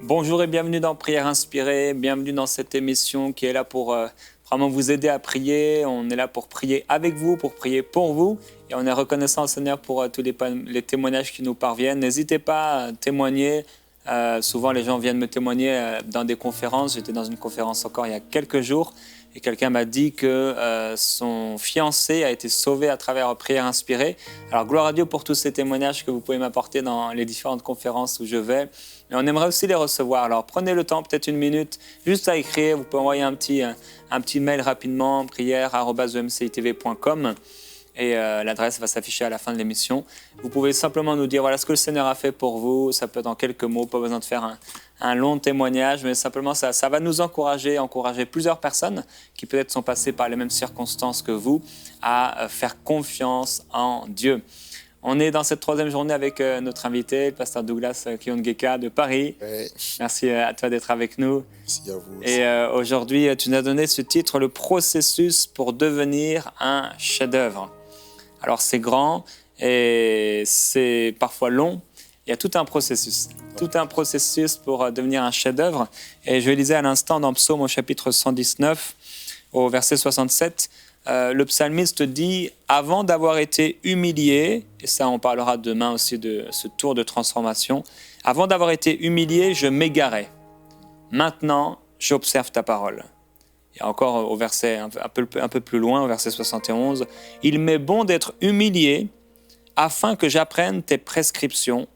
Bonjour et bienvenue dans Prière Inspirée, bienvenue dans cette émission qui est là pour vraiment vous aider à prier. On est là pour prier avec vous, pour prier pour vous. Et on est reconnaissant au Seigneur pour tous les témoignages qui nous parviennent. N'hésitez pas à témoigner. Souvent, les gens viennent me témoigner dans des conférences. J'étais dans une conférence encore il y a quelques jours et quelqu'un m'a dit que son fiancé a été sauvé à travers Prière Inspirée. Alors, gloire à Dieu pour tous ces témoignages que vous pouvez m'apporter dans les différentes conférences où je vais. Mais on aimerait aussi les recevoir. Alors, prenez le temps, peut-être une minute, juste à écrire. Vous pouvez envoyer un petit mail rapidement, prière@emcitv.com. Et l'adresse va s'afficher à la fin de l'émission. Vous pouvez simplement nous dire voilà ce que le Seigneur a fait pour vous. Ça peut être en quelques mots, pas besoin de faire un long témoignage, mais simplement ça va nous encourager plusieurs personnes qui peut-être sont passées par les mêmes circonstances que vous à faire confiance en Dieu. On est dans cette troisième journée avec notre invité, le pasteur Douglas Kiongeka de Paris. Ouais. Merci à toi d'être avec nous. Merci à vous aussi. Et aujourd'hui, tu nous as donné ce titre, le processus pour devenir un chef-d'œuvre. Alors c'est grand et c'est parfois long. Il y a tout un processus pour devenir un chef-d'œuvre. Et je lisais à l'instant dans Psaume au chapitre 119, au verset 67, le psalmiste dit « Avant d'avoir été humilié », et ça on parlera demain aussi de ce tour de transformation, « Avant d'avoir été humilié, je m'égarais. Maintenant, j'observe ta parole. » Et encore au verset un peu plus loin, au verset 71, « Il m'est bon d'être humilié afin que j'apprenne tes prescriptions.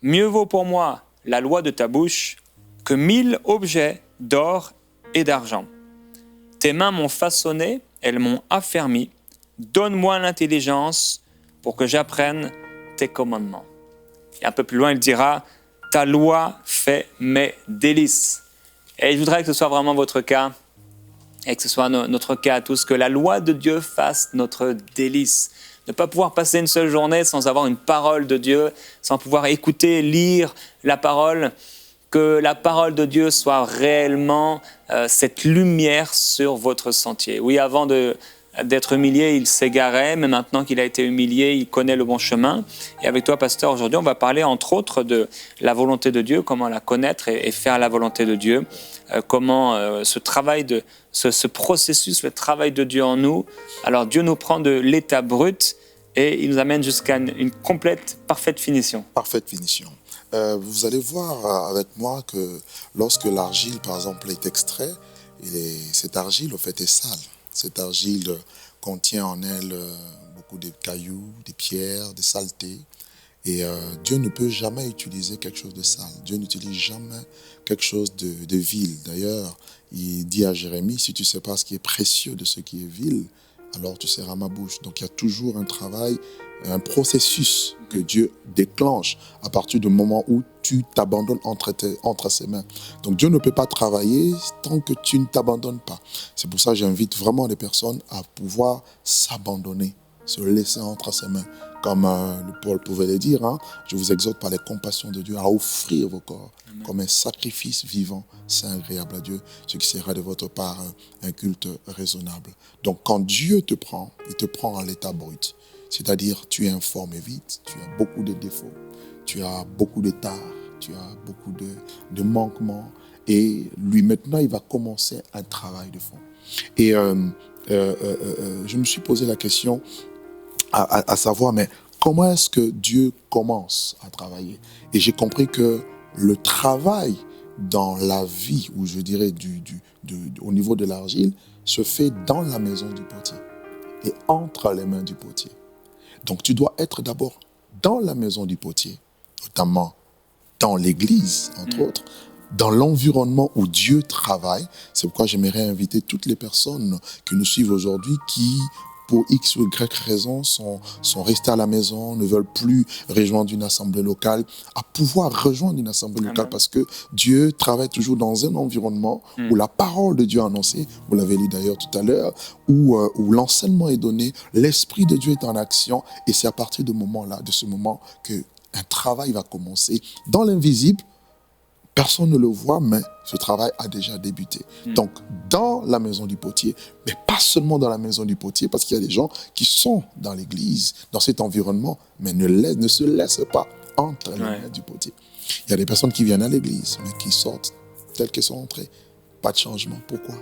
Mieux vaut pour moi la loi de ta bouche que 1000 objets d'or et d'argent. Tes mains m'ont façonné, elles m'ont affermi. Donne-moi l'intelligence pour que j'apprenne tes commandements. » Et un peu plus loin, il dira « Ta loi fait mes délices. » Et je voudrais que ce soit vraiment votre cas, et que ce soit notre cas à tous, que la loi de Dieu fasse notre délice. Ne pas pouvoir passer une seule journée sans avoir une parole de Dieu, sans pouvoir écouter, lire la parole, que la parole de Dieu soit réellement cette lumière sur votre sentier. Oui, avant d'être humilié, il s'égarait, mais maintenant qu'il a été humilié, il connaît le bon chemin. Et avec toi, pasteur, aujourd'hui, on va parler entre autres de la volonté de Dieu, comment la connaître et faire la volonté de Dieu, comment ce processus, le travail de Dieu en nous. Alors Dieu nous prend de l'état brut et il nous amène jusqu'à une complète, parfaite finition. Parfaite finition. Vous allez voir avec moi que lorsque l'argile, par exemple, est extraite, cette argile, au fait, est sale. Cette argile contient en elle beaucoup de cailloux, des pierres, des saletés. Et Dieu ne peut jamais utiliser quelque chose de sale. Dieu n'utilise jamais quelque chose de vil. D'ailleurs, il dit à Jérémie, si tu ne sais pas ce qui est précieux de ce qui est vil, alors tu seras ma bouche. Donc il y a toujours un travail, un processus que Dieu déclenche à partir du moment où tu t'abandonnes entre ses mains. Donc Dieu ne peut pas travailler tant que tu ne t'abandonnes pas. C'est pour ça que j'invite vraiment les personnes à pouvoir s'abandonner, se laisser entre ses mains. Comme le Paul pouvait le dire, hein, je vous exhorte par les compassions de Dieu à offrir vos corps comme un sacrifice vivant, saint, agréable à Dieu, ce qui sera de votre part un culte raisonnable. Donc quand Dieu te prend, il te prend à l'état brut. C'est-à-dire tu es informe et vide, tu as beaucoup de défauts, tu as beaucoup de tares, tu as beaucoup de manquements. Et lui maintenant, il va commencer un travail de fond. Et je me suis posé la question à savoir, mais comment est-ce que Dieu commence à travailler? Et j'ai compris que le travail dans la vie, ou je dirais au niveau de l'argile, se fait dans la maison du potier et entre les mains du potier. Donc tu dois être d'abord dans la maison du potier, notamment dans l'église, entre autres, dans l'environnement où Dieu travaille. C'est pourquoi j'aimerais inviter toutes les personnes qui nous suivent aujourd'hui qui, pour X ou Y raison, sont restées à la maison, ne veulent plus rejoindre une assemblée locale, à pouvoir rejoindre une assemblée locale. Amen. Parce que Dieu travaille toujours dans un environnement où la parole de Dieu est annoncée, vous l'avez lu d'ailleurs tout à l'heure, où l'enseignement est donné, l'Esprit de Dieu est en action, et c'est à partir de ce moment qu'un travail va commencer dans l'invisible. Personne ne le voit, mais ce travail a déjà débuté. Donc, dans la maison du potier, mais pas seulement dans la maison du potier, parce qu'il y a des gens qui sont dans l'église, dans cet environnement, mais ne se laissent pas entre les mains du potier. Il y a des personnes qui viennent à l'église, mais qui sortent telles qu'elles sont entrées. Pas de changement. Pourquoi?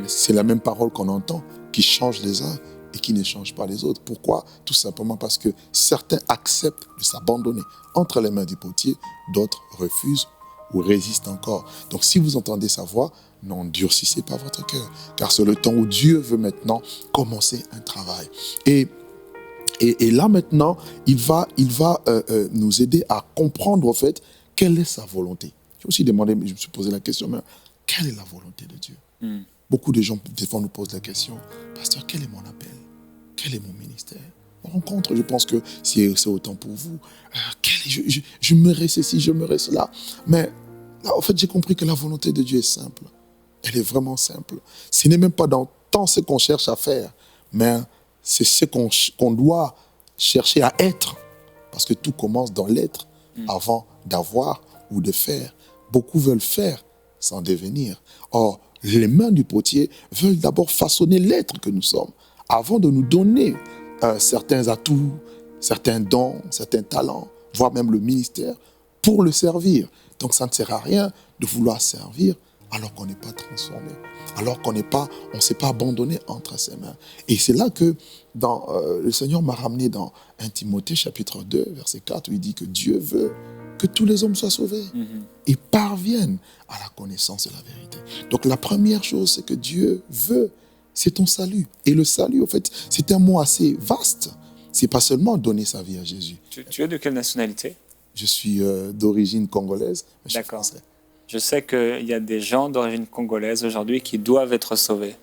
C'est la même parole qu'on entend qui change les uns et qui ne change pas les autres. Pourquoi? Tout simplement parce que certains acceptent de s'abandonner entre les mains du potier, d'autres refusent ou résistent encore. Donc si vous entendez sa voix, n'endurcissez pas votre cœur, car c'est le temps où Dieu veut maintenant commencer un travail. Et là maintenant, il va nous aider à comprendre en fait quelle est sa volonté. J'ai aussi demandé, je me suis posé la question, mais quelle est la volonté de Dieu? Beaucoup de gens, des fois, nous posent la question, pasteur, quel est mon appel? Quel est mon ministère? On rencontre, je pense que c'est autant pour vous. Je me reste ceci, je me reste cela. Mais là, en fait, j'ai compris que la volonté de Dieu est simple. Elle est vraiment simple. Ce n'est même pas dans tant ce qu'on cherche à faire, mais c'est ce qu'on doit chercher à être. Parce que tout commence dans l'être avant d'avoir ou de faire. Beaucoup veulent faire sans devenir. Or, les mains du potier veulent d'abord façonner l'être que nous sommes avant de nous donner certains atouts, certains dons, certains talents, voire même le ministère pour le servir. Donc, ça ne sert à rien de vouloir servir alors qu'on n'est pas transformé, alors qu'on ne s'est pas abandonné entre ses mains. Et c'est là que le Seigneur m'a ramené dans 1 Timothée chapitre 2, verset 4, où il dit que Dieu veut que tous les hommes soient sauvés et parviennent à la connaissance de la vérité. Donc la première chose, c'est que Dieu veut, c'est ton salut. Et le salut, en fait, c'est un mot assez vaste. C'est pas seulement donner sa vie à Jésus. Tu es de quelle nationalité? Je suis d'origine congolaise, mais je suis français. Je sais qu'il y a des gens d'origine congolaise aujourd'hui qui doivent être sauvés,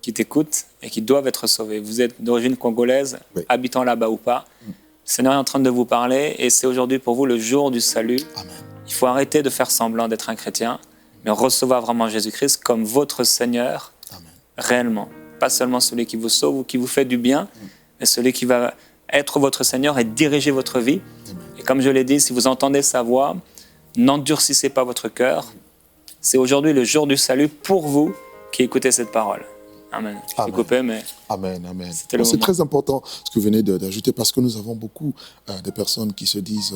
qui t'écoutent et qui doivent être sauvés. Vous êtes d'origine congolaise, habitant là-bas ou pas. Le Seigneur est en train de vous parler et c'est aujourd'hui pour vous le jour du salut. Amen. Il faut arrêter de faire semblant d'être un chrétien, mais recevoir vraiment Jésus-Christ comme votre Seigneur. Amen. Réellement. Pas seulement celui qui vous sauve ou qui vous fait du bien, mais celui qui va être votre Seigneur et diriger votre vie. Amen. Et comme je l'ai dit, si vous entendez sa voix, n'endurcissez pas votre cœur. C'est aujourd'hui le jour du salut pour vous qui écoutez cette parole. Amen. Je t'ai coupé, mais Amen. C'est très important ce que vous venez d'ajouter parce que nous avons beaucoup de personnes qui se disent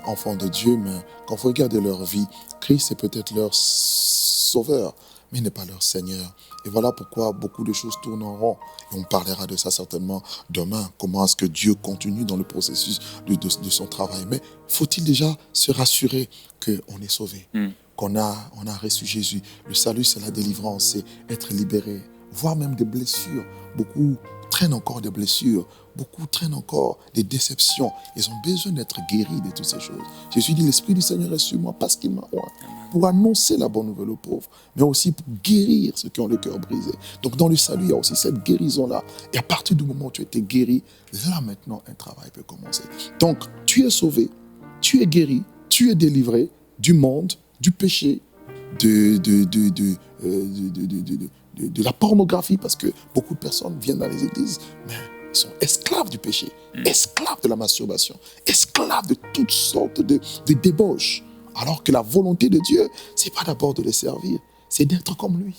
enfants de Dieu, mais quand vous regardez leur vie, Christ est peut-être leur sauveur, mais il n'est pas leur Seigneur. Et voilà pourquoi beaucoup de choses tournent en rond. Et on parlera de ça certainement demain. Comment est-ce que Dieu continue dans le processus de son travail. Mais faut-il déjà se rassurer qu'on est sauvé, qu'on a reçu Jésus. Le salut, c'est la délivrance, c'est être libéré, voire même des blessures. Beaucoup traînent encore des blessures. Beaucoup traînent encore des déceptions. Ils ont besoin d'être guéris de toutes ces choses. Jésus dit, l'Esprit du Seigneur est sur moi parce qu'il m'a oint pour annoncer la bonne nouvelle aux pauvres, mais aussi pour guérir ceux qui ont le cœur brisé. Donc dans le salut, il y a aussi cette guérison-là. Et à partir du moment où tu as été guéri, là maintenant, un travail peut commencer. Donc, tu es sauvé, tu es guéri, tu es délivré du monde, du péché, de la pornographie, parce que beaucoup de personnes viennent dans les églises, mais ils sont esclaves du péché, esclaves de la masturbation, esclaves de toutes sortes de débauches. Alors que la volonté de Dieu, ce n'est pas d'abord de les servir, c'est d'être comme lui.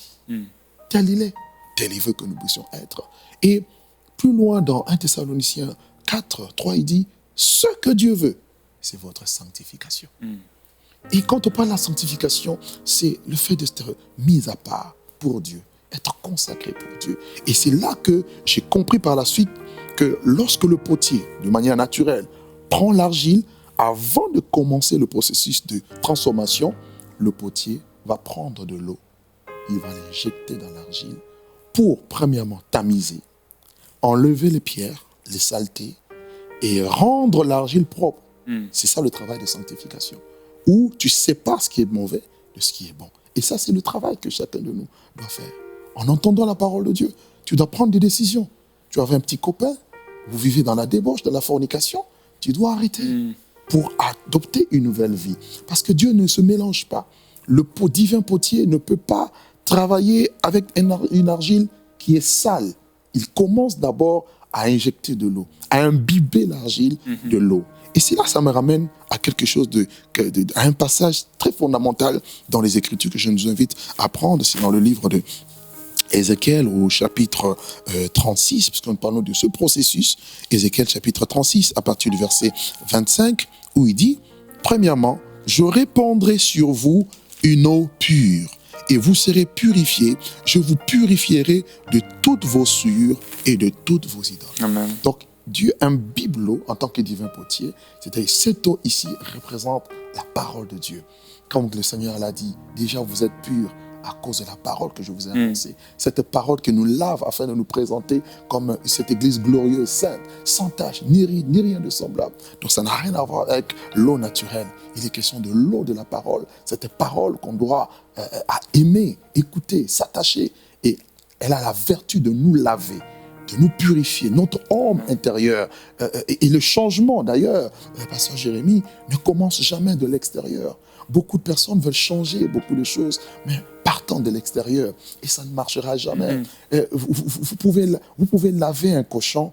Tel il est, tel il veut que nous puissions être. Et plus loin dans 1 Thessaloniciens 4, 3, il dit, ce que Dieu veut, c'est votre sanctification. Et quand on parle de la sanctification, c'est le fait d'être mis à part pour Dieu, être consacré pour Dieu. Et c'est là que j'ai compris par la suite que lorsque le potier, de manière naturelle, prend l'argile, avant de commencer le processus de transformation, le potier va prendre de l'eau. Il va l'injecter dans l'argile pour, premièrement, tamiser, enlever les pierres, les saletés et rendre l'argile propre. C'est ça le travail de sanctification. Où tu sépares ce qui est mauvais de ce qui est bon. Et ça, c'est le travail que chacun de nous doit faire. En entendant la parole de Dieu, tu dois prendre des décisions. Tu avais un petit copain, vous vivez dans la débauche, dans la fornication, tu dois arrêter pour adopter une nouvelle vie. Parce que Dieu ne se mélange pas. Le divin potier ne peut pas travailler avec une argile qui est sale. Il commence d'abord à injecter de l'eau, à imbiber l'argile de l'eau. Et c'est là que ça me ramène à quelque chose à un passage très fondamental dans les Écritures que je nous invite à prendre. C'est dans le livre de Ézéchiel au chapitre 36, parce que nous parlons de ce processus. Ézéchiel chapitre 36, à partir du verset 25, où il dit, premièrement, je répandrai sur vous une eau pure, et vous serez purifiés. Je vous purifierai de toutes vos souillures et de toutes vos idoles. Amen. Donc, Dieu imbibe l'eau en tant que divin potier. C'est-à-dire, cette eau ici représente la parole de Dieu. Comme le Seigneur l'a dit, déjà vous êtes purs à cause de la parole que je vous ai annoncée. Cette parole qui nous lave afin de nous présenter comme cette église glorieuse, sainte, sans tache, ni ride, ni rien de semblable. Donc ça n'a rien à voir avec l'eau naturelle. Il est question de l'eau de la parole. Cette parole qu'on doit aimer, écouter, s'attacher. Et elle a la vertu de nous laver, de nous purifier, notre homme intérieur. Et le changement, d'ailleurs, pasteur Jérémie, ne commence jamais de l'extérieur. Beaucoup de personnes veulent changer beaucoup de choses, mais partant de l'extérieur. Et ça ne marchera jamais. Vous pouvez laver un cochon,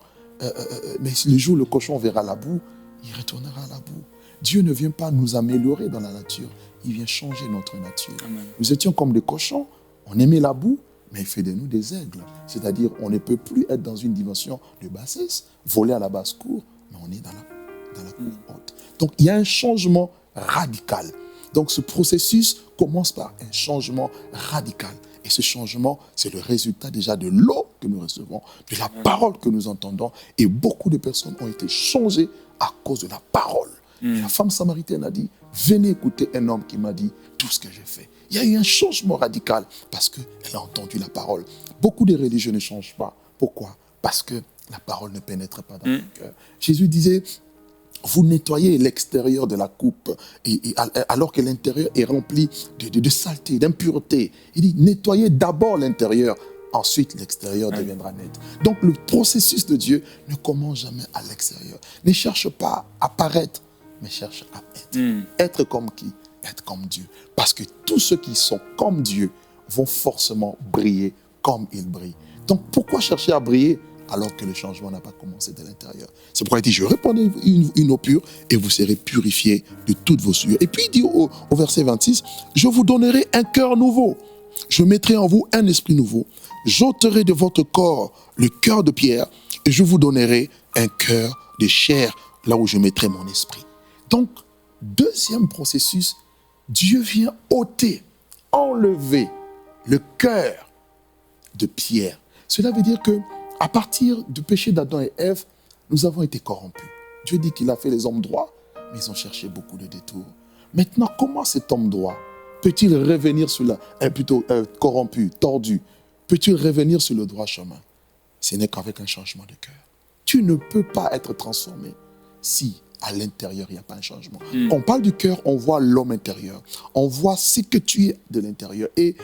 mais le jour où le cochon verra la boue, il retournera à la boue. Dieu ne vient pas nous améliorer dans la nature, il vient changer notre nature. Amen. Nous étions comme des cochons, on aimait la boue, mais il fait de nous des aigles. C'est-à-dire, on ne peut plus être dans une dimension de bassesse, voler à la basse-cour, mais on est dans la cour haute. Donc, il y a un changement radical. Donc, ce processus commence par un changement radical. Et ce changement, c'est le résultat déjà de l'eau que nous recevons, de la parole que nous entendons. Et beaucoup de personnes ont été changées à cause de la parole. Et la femme samaritaine a dit, venez écouter un homme qui m'a dit tout ce que j'ai fait. Il y a eu un changement radical parce qu'elle a entendu la parole. Beaucoup de religieux ne changent pas. Pourquoi? Parce que la parole ne pénètre pas dans le cœur. Jésus disait, vous nettoyez l'extérieur de la coupe alors que l'intérieur est rempli de saleté, d'impureté. Il dit, nettoyez d'abord l'intérieur, ensuite l'extérieur deviendra net. Donc le processus de Dieu ne commence jamais à l'extérieur. Ne cherche pas à paraître, mais cherche à être. Être comme qui? Être comme Dieu. Parce que tous ceux qui sont comme Dieu vont forcément briller comme il brille. Donc pourquoi chercher à briller alors que le changement n'a pas commencé de l'intérieur? C'est pourquoi il dit, je répandrai une eau pure et vous serez purifiés de toutes vos souillures. Et puis il dit au verset 26, je vous donnerai un cœur nouveau. Je mettrai en vous un esprit nouveau. J'ôterai de votre corps le cœur de pierre et je vous donnerai un cœur de chair là où je mettrai mon esprit. Donc, deuxième processus, Dieu vient ôter, enlever le cœur de pierre. Cela veut dire que à partir du péché d'Adam et Ève, nous avons été corrompus. Dieu dit qu'il a fait les hommes droits, mais ils ont cherché beaucoup de détours. Maintenant, comment cet homme droit peut-il revenir sur corrompu, tordu, peut-il revenir sur le droit chemin? Ce n'est qu'avec un changement de cœur. Tu ne peux pas être transformé si à l'intérieur, il n'y a pas un changement. On parle du cœur, on voit l'homme intérieur. On voit ce que tu es de l'intérieur. Et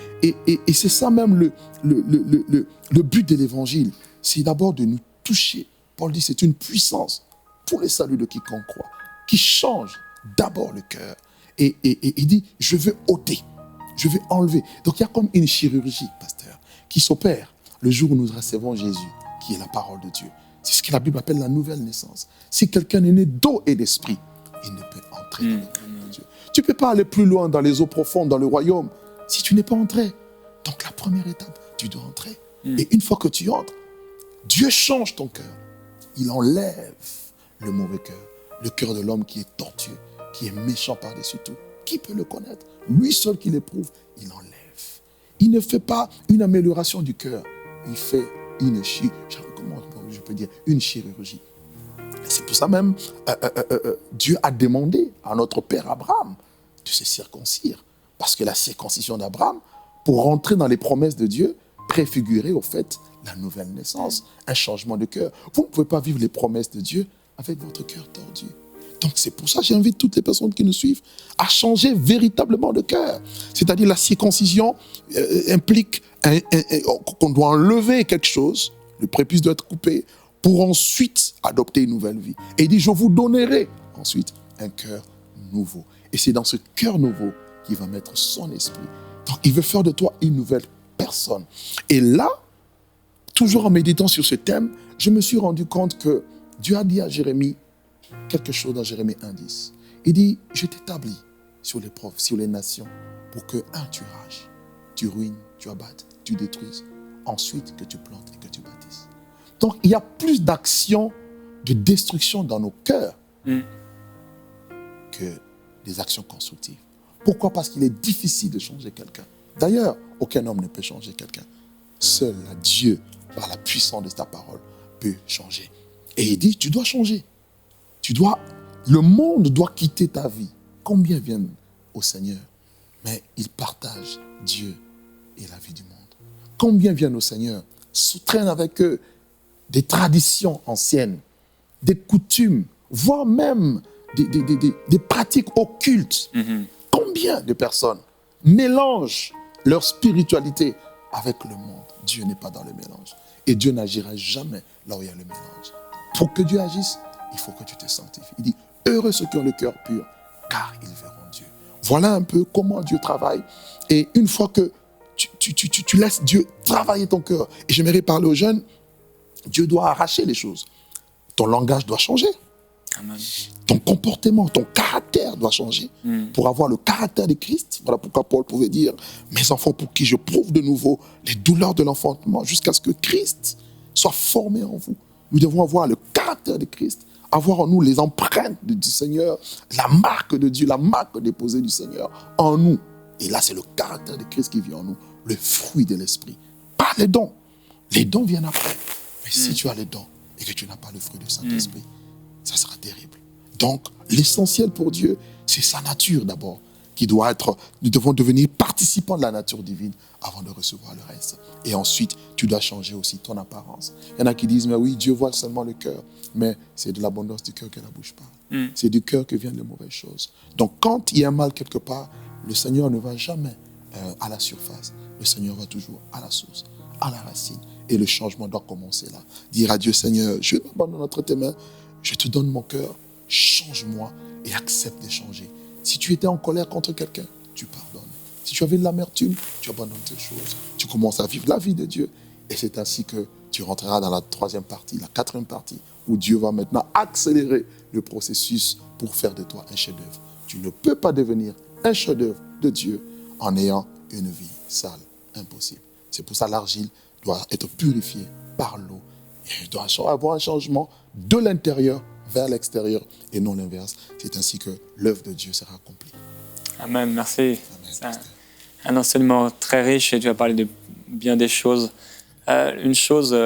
c'est ça même le but de l'évangile. C'est d'abord de nous toucher. Paul dit c'est une puissance pour le salut de quiconque croit, qui change d'abord le cœur. Et il dit, je veux ôter, je veux enlever. Donc il y a comme une chirurgie, pasteur, qui s'opère le jour où nous recevons Jésus, qui est la parole de Dieu. C'est ce que la Bible appelle la nouvelle naissance. Si quelqu'un est né d'eau et d'esprit, il ne peut entrer dans le royaume de Dieu. Tu ne peux pas aller plus loin dans les eaux profondes, dans le royaume, si tu n'es pas entré. Donc la première étape, tu dois entrer. Et une fois que tu entres, Dieu change ton cœur. Il enlève le mauvais cœur. Le cœur de l'homme qui est tortueux, qui est méchant par-dessus tout. Qui peut le connaître? Lui seul qui l'éprouve, il enlève. Il ne fait pas une amélioration du cœur. Il fait une chirurgie. Et c'est pour ça même, Dieu a demandé à notre père Abraham de se circoncire. Parce que la circoncision d'Abraham, pour rentrer dans les promesses de Dieu, préfigurait au fait la nouvelle naissance, un changement de cœur. Vous ne pouvez pas vivre les promesses de Dieu avec votre cœur tordu. Donc c'est pour ça que j'invite toutes les personnes qui nous suivent à changer véritablement de cœur. C'est-à-dire la circoncision implique qu'on doit enlever quelque chose, le prépuce doit être coupé, pour ensuite adopter une nouvelle vie. Et il dit, je vous donnerai ensuite un cœur nouveau. Et c'est dans ce cœur nouveau qu'il va mettre son esprit. Donc il veut faire de toi une nouvelle personne. Et là, toujours en méditant sur ce thème, je me suis rendu compte que Dieu a dit à Jérémie quelque chose dans Jérémie 1:10. Il dit, je t'établis sur les nations pour que, tu rages, tu ruines, tu abattes, tu détruises. Ensuite, que tu plantes et que tu bâtisses. Donc, il y a plus d'actions de destruction dans nos cœurs que des actions constructives. Pourquoi? Parce qu'il est difficile de changer quelqu'un. D'ailleurs, aucun homme ne peut changer quelqu'un. Seul Dieu, par la puissance de sa parole, peut changer. Et il dit, tu dois changer. Le monde doit quitter ta vie. Combien viennent au Seigneur, mais ils partagent Dieu et la vie du monde. Combien viennent au Seigneur, se traînent avec eux des traditions anciennes, des coutumes, voire même des pratiques occultes. Combien de personnes mélangent leur spiritualité avec le monde? Dieu n'est pas dans le mélange. Et Dieu n'agira jamais là où il y a le mélange. Pour que Dieu agisse, il faut que tu te sanctifies. Il dit, heureux ceux qui ont le cœur pur, car ils verront Dieu. Voilà un peu comment Dieu travaille. Et une fois que tu laisses Dieu travailler ton cœur, et j'aimerais parler aux jeunes, Dieu doit arracher les choses. Ton langage doit changer. Amen. Ton comportement, ton caractère doit changer pour avoir le caractère de Christ. Voilà pourquoi Paul pouvait dire, mes enfants pour qui je prouve de nouveau les douleurs de l'enfantement jusqu'à ce que Christ soit formé en vous. Nous devons avoir le caractère de Christ, avoir en nous les empreintes du Seigneur, la marque de Dieu, la marque déposée du Seigneur en nous. Et là, c'est le caractère de Christ qui vit en nous, le fruit de l'esprit. Pas les dons. Les dons viennent après. Mais si tu as les dons et que tu n'as pas le fruit du Saint-Esprit, ça sera terrible. Donc, l'essentiel pour Dieu, c'est sa nature d'abord, qui doit être, nous devons devenir participants de la nature divine avant de recevoir le reste. Et ensuite, tu dois changer aussi ton apparence. Il y en a qui disent, mais oui, Dieu voit seulement le cœur. Mais c'est de l'abondance du cœur que la bouche parle. C'est du cœur que viennent les mauvaises choses. Donc, quand il y a un mal quelque part, le Seigneur ne va jamais à la surface. Le Seigneur va toujours à la source, à la racine. Et le changement doit commencer là. Dire à Dieu, Seigneur, je m'abandonne entre tes mains, je te donne mon cœur, change-moi et accepte de changer. Si tu étais en colère contre quelqu'un, tu pardonnes. Si tu avais de l'amertume, tu abandonnes tes choses. Tu commences à vivre la vie de Dieu. Et c'est ainsi que tu rentreras dans la troisième partie, la quatrième partie, où Dieu va maintenant accélérer le processus pour faire de toi un chef-d'œuvre. Tu ne peux pas devenir un chef-d'œuvre de Dieu en ayant une vie sale, impossible. C'est pour ça que l'argile doit être purifiée par l'eau. Et il doit avoir un changement de l'intérieur vers l'extérieur et non l'inverse. C'est ainsi que l'œuvre de Dieu sera accomplie. Amen, merci. C'est un enseignement très riche et tu as parlé de bien des choses. Une chose,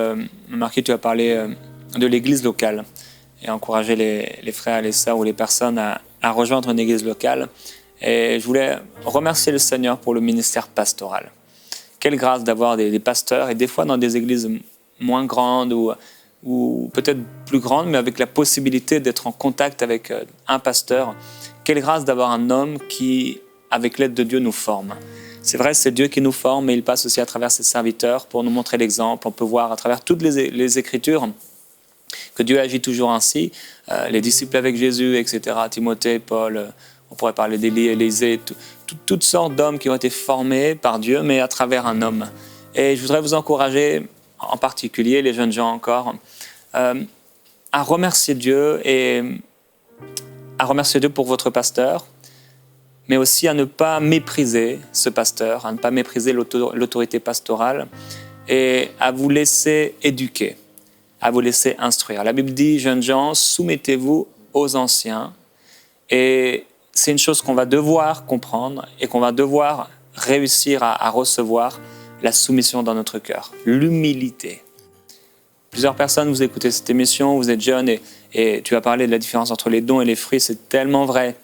Marquis, tu as parlé de l'église locale et encourager les frères, les sœurs ou les personnes à rejoindre une église locale. Et je voulais remercier le Seigneur pour le ministère pastoral. Quelle grâce d'avoir des pasteurs, et des fois dans des églises moins grandes ou peut-être plus grandes, mais avec la possibilité d'être en contact avec un pasteur. Quelle grâce d'avoir un homme qui, avec l'aide de Dieu, nous forme. C'est vrai, c'est Dieu qui nous forme, mais il passe aussi à travers ses serviteurs pour nous montrer l'exemple. On peut voir à travers toutes les Écritures que Dieu agit toujours ainsi. Les disciples avec Jésus, etc., Timothée, Paul, on pourrait parler d'Élie, Élisée, toutes sortes d'hommes qui ont été formés par Dieu, mais à travers un homme. Et je voudrais vous encourager, en particulier les jeunes gens encore, à remercier Dieu et à remercier Dieu pour votre pasteur, mais aussi à ne pas mépriser ce pasteur, à ne pas mépriser l'autorité pastorale et à vous laisser éduquer, à vous laisser instruire. La Bible dit, jeunes gens, soumettez-vous aux anciens. Et c'est une chose qu'on va devoir comprendre et qu'on va devoir réussir à recevoir, la soumission dans notre cœur, l'humilité. Plusieurs personnes, vous écoutez cette émission, vous êtes jeunes et tu as parlé de la différence entre les dons et les fruits, c'est tellement vrai.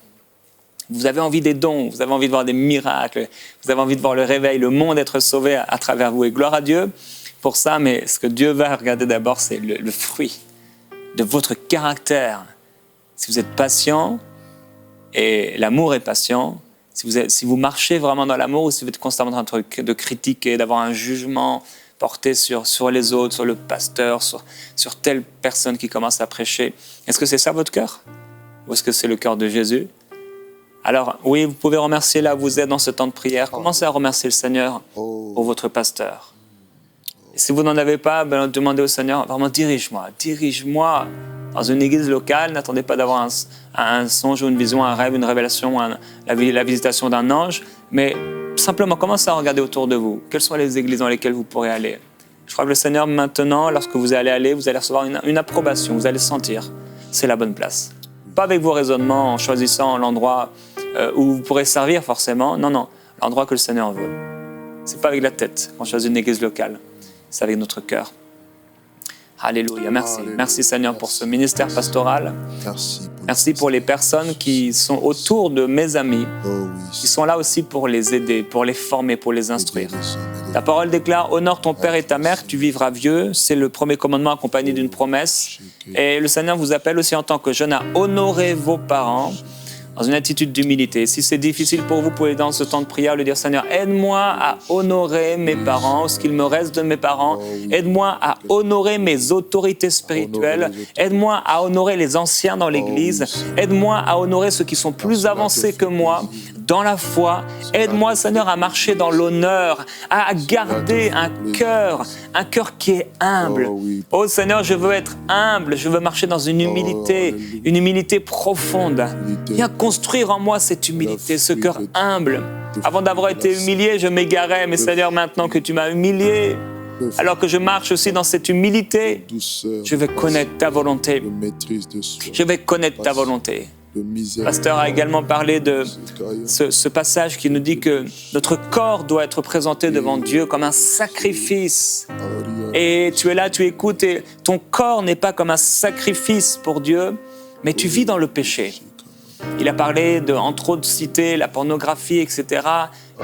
Vous avez envie des dons, vous avez envie de voir des miracles, vous avez envie de voir le réveil, le monde être sauvé à travers vous. Et gloire à Dieu pour ça, mais ce que Dieu va regarder d'abord, c'est le fruit de votre caractère. Si vous êtes patient, et l'amour est patient, si vous marchez vraiment dans l'amour ou si vous êtes constamment en train de critiquer, d'avoir un jugement porté sur les autres, sur le pasteur, sur telle personne qui commence à prêcher, est-ce que c'est ça votre cœur? Ou est-ce que c'est le cœur de Jésus? Alors, oui, vous pouvez remercier là où vous êtes dans ce temps de prière. Commencez à remercier le Seigneur pour votre pasteur. Et si vous n'en avez pas, demandez au Seigneur, vraiment, dirige-moi dans une église locale. N'attendez pas d'avoir un songe ou une vision, un rêve, une révélation, la visitation d'un ange, mais simplement commencez à regarder autour de vous. Quelles sont les églises dans lesquelles vous pourrez aller? Je crois que le Seigneur, maintenant, lorsque vous allez aller, vous allez recevoir une approbation, vous allez sentir, c'est la bonne place. Pas avec vos raisonnements, en choisissant l'endroit où vous pourrez servir forcément. Non, non, l'endroit que le Seigneur veut. C'est pas avec la tête qu'on choisit une église locale, c'est avec notre cœur. Alléluia, merci. Alléluia. Merci Seigneur pour ce ministère pastoral. Merci Pour les personnes qui sont autour de mes amis, Oh oui. qui sont là aussi pour les aider, pour les former, pour les instruire. Ta parole déclare, honore ton père et ta mère, tu vivras vieux. C'est le premier commandement accompagné d'une promesse. Et le Seigneur vous appelle aussi en tant que jeune à honorer vos parents dans une attitude d'humilité. Si c'est difficile pour vous, vous pouvez dans ce temps de prière lui dire, Seigneur, aide-moi à honorer mes parents, ce qu'il me reste de mes parents. Aide-moi à honorer mes autorités spirituelles. Aide-moi à honorer les anciens dans l'Église. Aide-moi à honorer ceux qui sont plus avancés que moi dans la foi. Aide-moi, Seigneur, à marcher dans l'honneur, à garder un cœur qui est humble. Oh Seigneur, je veux être humble, je veux marcher dans une humilité profonde. Viens construire en moi cette humilité, ce cœur humble. Avant d'avoir été humilié, je m'égarais, mais Seigneur, maintenant que tu m'as humilié, alors que je marche aussi dans cette humilité, je vais connaître ta volonté. Je vais connaître ta volonté. Le pasteur a également parlé de ce passage qui nous dit que notre corps doit être présenté devant Dieu comme un sacrifice. Et tu es là, tu écoutes, et ton corps n'est pas comme un sacrifice pour Dieu, mais tu vis dans le péché. Il a parlé de, entre autres, citer la pornographie, etc.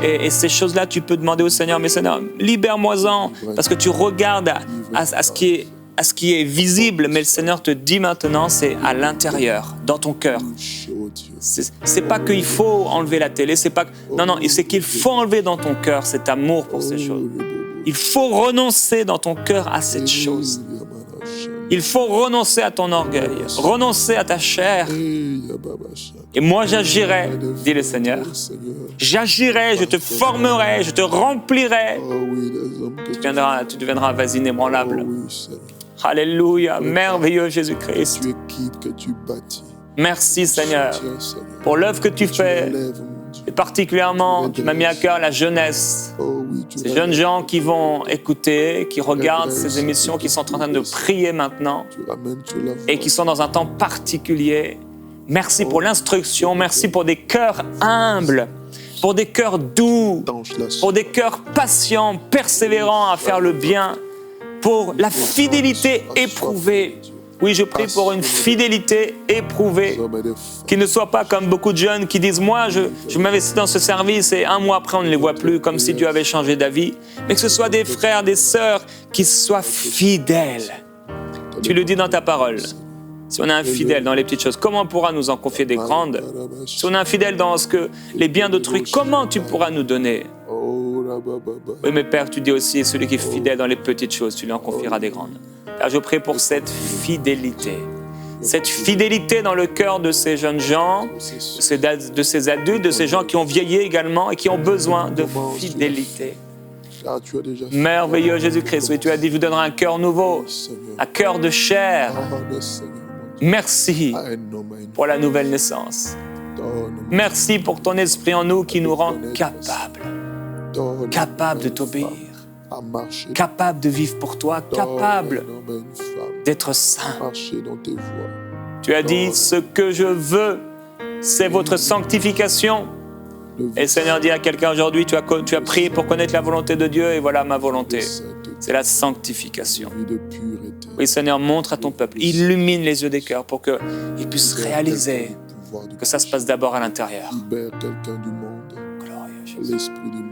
Et ces choses-là, tu peux demander au Seigneur, mais Seigneur, libère-moi-en, parce que tu regardes à ce qui est visible, mais le Seigneur te dit maintenant, c'est à l'intérieur, dans ton cœur. C'est pas qu'il faut enlever la télé, c'est pas... Non, c'est qu'il faut enlever dans ton cœur cet amour pour ces choses. Il faut renoncer dans ton cœur à cette chose. Il faut renoncer à ton orgueil, renoncer à ta chair. Et moi j'agirai, dit le Seigneur. J'agirai, je te formerai, je te remplirai. Tu deviendras un vasine ébranlable. Alléluia, merveilleux Jésus-Christ. Merci Seigneur pour l'œuvre que tu fais. Et particulièrement, tu m'as mis à cœur la jeunesse. Ces jeunes gens qui vont écouter, qui regardent ces émissions, qui sont en train de prier maintenant et qui sont dans un temps particulier. Merci pour l'instruction, merci pour des cœurs humbles, pour des cœurs doux, pour des cœurs patients, persévérants à faire le bien, pour la fidélité éprouvée. Oui, je prie pour une fidélité éprouvée, qui ne soit pas comme beaucoup de jeunes qui disent « Moi, je m'investis dans ce service et un mois après, on ne les voit plus, comme si Dieu avait changé d'avis. » Mais que ce soit des frères, des sœurs qui soient fidèles. Tu le dis dans ta parole. Si on est infidèle dans les petites choses, comment on pourra nous en confier des grandes? Si on est infidèle dans les biens d'autrui, comment tu pourras nous donner? Oui, mais Père, tu dis aussi, celui qui est fidèle dans les petites choses, tu lui en confieras des grandes. Père, je prie pour cette fidélité dans le cœur de ces jeunes gens, de ces adultes, de ces gens qui ont vieilli également et qui ont besoin de fidélité. Merveilleux Jésus-Christ, oui, tu as dit, je vous donnerai un cœur nouveau, un cœur de chair. Merci pour la nouvelle naissance. Merci pour ton esprit en nous qui nous rend capables de t'obéir, capables de vivre pour toi, capables d'être saints. Tu as dit, ce que je veux, c'est votre sanctification. Et le Seigneur dit à quelqu'un aujourd'hui, tu as prié pour connaître la volonté de Dieu, et voilà ma volonté. C'est la sanctification. Oui, Seigneur, montre à ton peuple, illumine les yeux des cœurs pour qu'ils puissent réaliser que ça se passe d'abord à l'intérieur. Libère quelqu'un du monde, l'esprit du monde.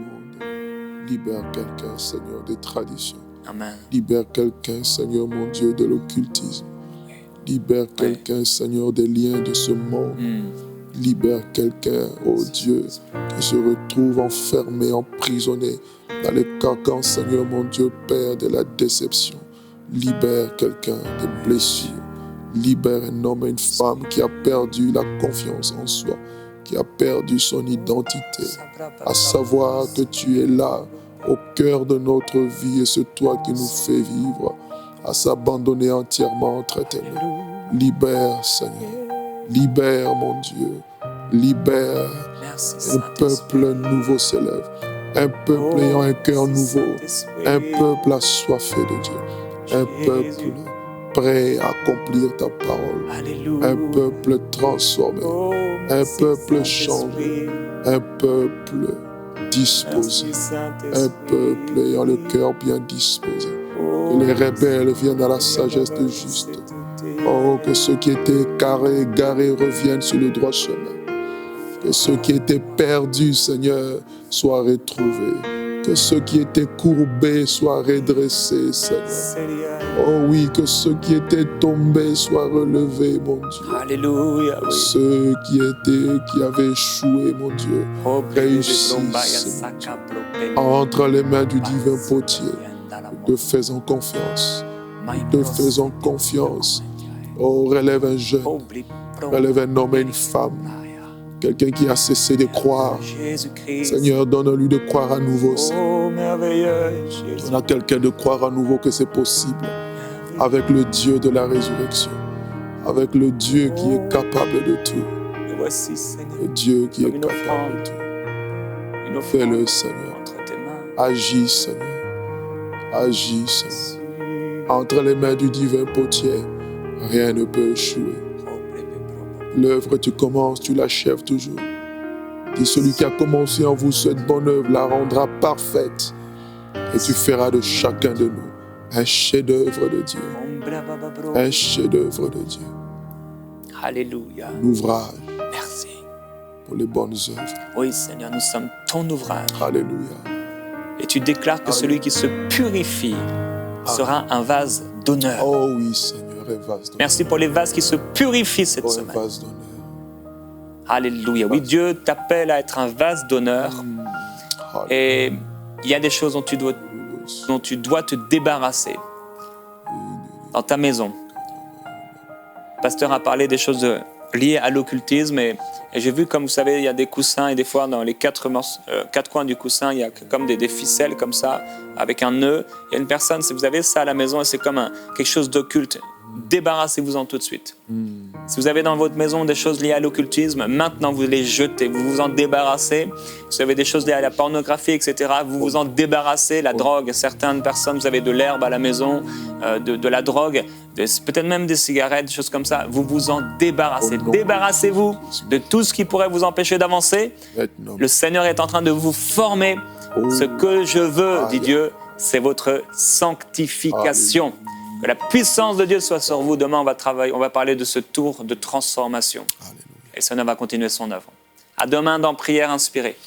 Libère quelqu'un, Seigneur, des traditions. Amen. Libère quelqu'un, Seigneur, mon Dieu, de l'occultisme. Libère quelqu'un, Seigneur, des liens de ce monde. Libère quelqu'un, oh Dieu, qui se retrouve enfermé, emprisonné dans les carcans, Seigneur, mon Dieu, Père, de la déception. Libère quelqu'un des blessures. Libère un homme et une femme qui a perdu la confiance en soi, qui a perdu son identité, à savoir que tu es là, au cœur de notre vie, et c'est toi qui nous fais vivre, à s'abandonner entièrement entre tes mains. Libère, Seigneur. Libère, mon Dieu. Libère. Un peuple nouveau s'élève. Un peuple ayant un cœur nouveau. Un peuple assoiffé de Dieu. Un peuple prêt à accomplir ta parole. Alléluia. Un peuple transformé, Oh, un merci, peuple Saint-Esprit. changé, un peuple disposé, Merci, un Saint-Esprit. peuple ayant le cœur bien disposé. Oh, Que les rebelles viennent à la sagesse de juste. Oh, que ceux qui étaient carrés, égarés reviennent sur le droit chemin. Que ceux qui étaient perdus, Seigneur, soient retrouvés. Que ceux qui étaient courbés soient redressés, Seigneur. Seigneur. Oh oui, que ceux qui étaient tombés soient relevés, mon Dieu. Alléluia, oui. Ceux qui avaient échoué, mon Dieu, Oh, réussissent entre les mains du divin potier. Te faisons confiance. Te faisons confiance. Oh, relève un jeune, relève un homme et une femme. Quelqu'un qui a cessé de croire. Jésus-Christ. Seigneur, donne-lui de croire à nouveau. Oh, merveilleux Jésus. Donne à quelqu'un de croire à nouveau que c'est possible. Avec le Dieu de la résurrection. Avec le Dieu qui est capable de tout. Le voici, Seigneur. Le Dieu qui est Comme une capable offrande. de tout. Une offrande Fais-le, Seigneur. entre tes mains. Agis, Seigneur. Agis, Seigneur. Entre les mains du divin potier, rien ne peut échouer. L'œuvre, tu commences, tu l'achèves toujours. Dis, celui qui a commencé en vous cette bonne œuvre la rendra parfaite. Et tu feras de chacun de nous un chef-d'œuvre de Dieu. Un chef-d'œuvre de Dieu. Alléluia. Un ouvrage Merci. pour les bonnes œuvres. Oui, Seigneur, nous sommes ton ouvrage. Alléluia. Et tu déclares que celui qui se purifie sera un vase d'honneur. Oh oui, Seigneur, un vase d'honneur. Merci pour les vases qui se purifient cette Oh, un semaine. vase d'honneur. Alléluia. Oui, Dieu t'appelle à être un vase d'honneur. Et il y a des choses dont tu dois te débarrasser dans ta maison. Le pasteur a parlé des choses liées à l'occultisme et j'ai vu, comme vous savez, il y a des coussins et des fois dans les quatre coins du coussin, il y a comme des ficelles comme ça, avec un nœud. Il y a une personne, si vous avez ça à la maison et c'est comme quelque chose d'occulte, débarrassez-vous-en tout de suite. Si vous avez dans votre maison des choses liées à l'occultisme, maintenant vous les jetez, vous vous en débarrassez. Si vous avez des choses liées à la pornographie, etc., vous vous en débarrassez. La drogue, certaines personnes, vous avez de l'herbe à la maison, de la drogue, peut-être même des cigarettes, des choses comme ça, vous vous en débarrassez. Débarrassez-vous de tout ce qui pourrait vous empêcher d'avancer. Le Seigneur est en train de vous former. Ce que je veux, dit Dieu, c'est votre sanctification. Que la puissance de Dieu soit sur vous. Demain, on va parler de ce tour de transformation. Alléluia. Et le Seigneur va continuer son œuvre. À demain dans Prière inspirée.